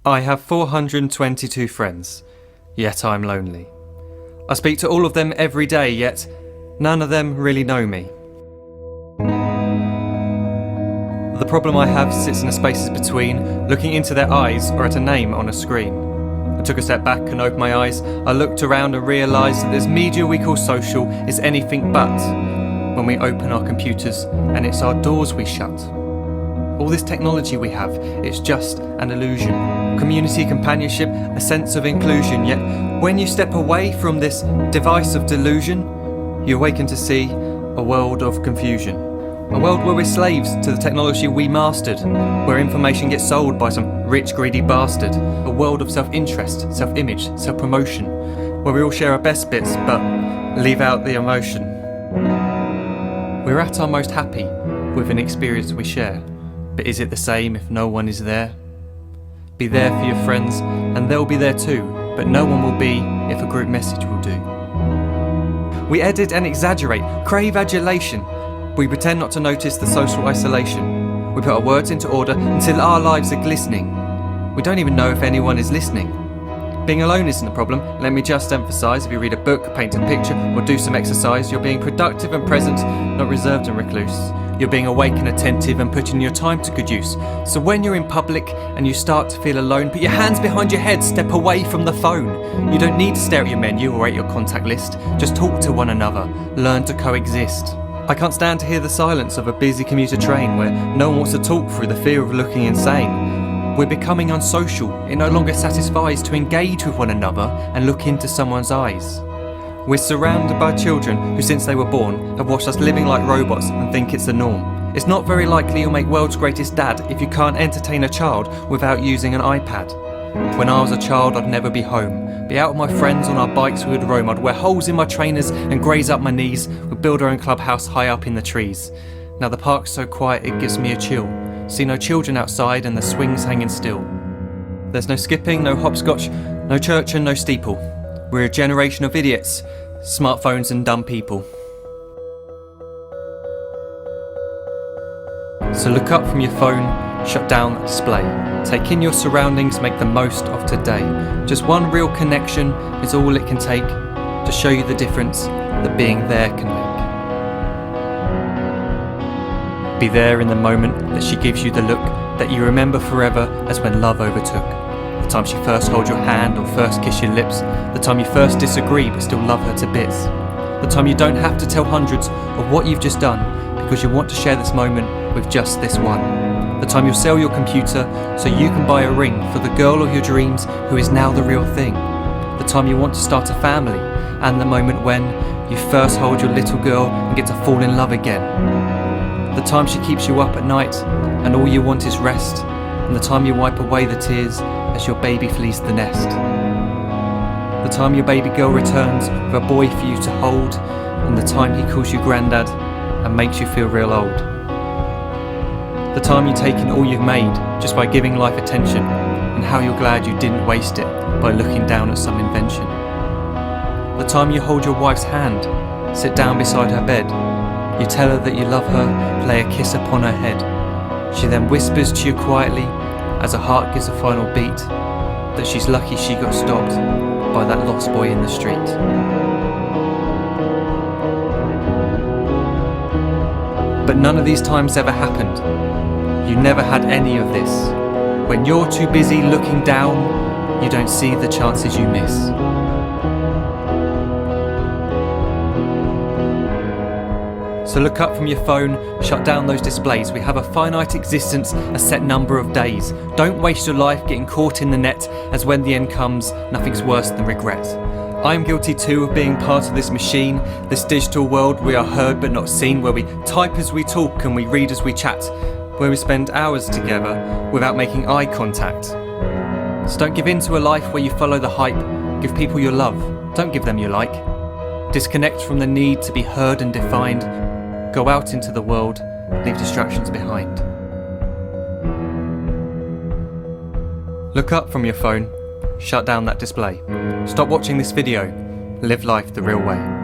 I have 422 friends, yet I'm lonely. I speak to all of them every day, yet none of them really know me. The problem I have sits in the spaces between looking into their eyes or at a name on a screen. I took a step back and opened my eyes. I looked around and realised that this media we call social is anything but when we open our computers and it's our doors we shut. All this technology we have, it's just an illusion. Community, companionship, a sense of inclusion. Yet when you step away from this device of delusion, you awaken to see a world of confusion. A world where we're slaves to the technology we mastered, where information gets sold by some rich, greedy bastard. A world of self-interest, self-image, self-promotion, where we all share our best bits but leave out the emotion. We're at our most happy with an experience we share. But is it the same if no one is there? Be there for your friends and they'll be there too, but no one will be if a group message will do. We edit and exaggerate, crave adulation. We pretend not to notice the social isolation. We put our words into order until our lives are glistening. We don't even know if anyone is listening. Being alone isn't a problem. Let me just emphasise, if you read a book, paint a picture or do some exercise, you're being productive and present, not reserved and recluse. You're being awake and attentive and putting your time to good use. So when you're in public and you start to feel alone, put your hands behind your head, step away from the phone. You don't need to stare at your menu or at your contact list. Just talk to one another. Learn to coexist. I can't stand to hear the silence of a busy commuter train where no one wants to talk through the fear of looking insane. We're becoming unsocial. It no longer satisfies to engage with one another and look into someone's eyes. We're surrounded by children who, since they were born, have watched us living like robots and think it's the norm. It's not very likely you'll make world's greatest dad if you can't entertain a child without using an iPad. When I was a child, I'd never be home. Be out with my friends on our bikes, we would roam. I'd wear holes in my trainers and graze up my knees. We'd build our own clubhouse high up in the trees. Now the park's so quiet it gives me a chill. See no children outside and the swings hanging still. There's no skipping, no hopscotch, no church and no steeple. We're a generation of idiots, smartphones and dumb people. So look up from your phone, shut down the display. Take in your surroundings, make the most of today. Just one real connection is all it can take to show you the difference that being there can make. Be there in the moment that she gives you the look that you remember forever as when love overtook. The time she first holds your hand or first kiss your lips. The time you first disagree but still love her to bits. The time you don't have to tell hundreds of what you've just done because you want to share this moment with just this one. The time you'll sell your computer so you can buy a ring for the girl of your dreams who is now the real thing. The time you want to start a family and the moment when you first hold your little girl and get to fall in love again. The time she keeps you up at night and all you want is rest. And the time you wipe away the tears as your baby flees the nest. The time your baby girl returns with a boy for you to hold, and the time he calls you granddad and makes you feel real old. The time you take in all you've made just by giving life attention, and how you're glad you didn't waste it by looking down at some invention. The time you hold your wife's hand, sit down beside her bed, you tell her that you love her, lay a kiss upon her head. She then whispers to you quietly, as her heart gives a final beat, that she's lucky she got stopped by that lost boy in the street. But none of these times ever happened. You never had any of this. When you're too busy looking down, you don't see the chances you miss. So look up from your phone, shut down those displays. We have a finite existence, a set number of days. Don't waste your life getting caught in the net, as when the end comes, nothing's worse than regret. I'm guilty too of being part of this machine, this digital world we are heard but not seen, where we type as we talk and we read as we chat, where we spend hours together without making eye contact. So don't give in to a life where you follow the hype. Give people your love, don't give them your like. Disconnect from the need to be heard and defined. Go out into the world, leave distractions behind. Look up from your phone, shut down that display. Stop watching this video, live life the real way.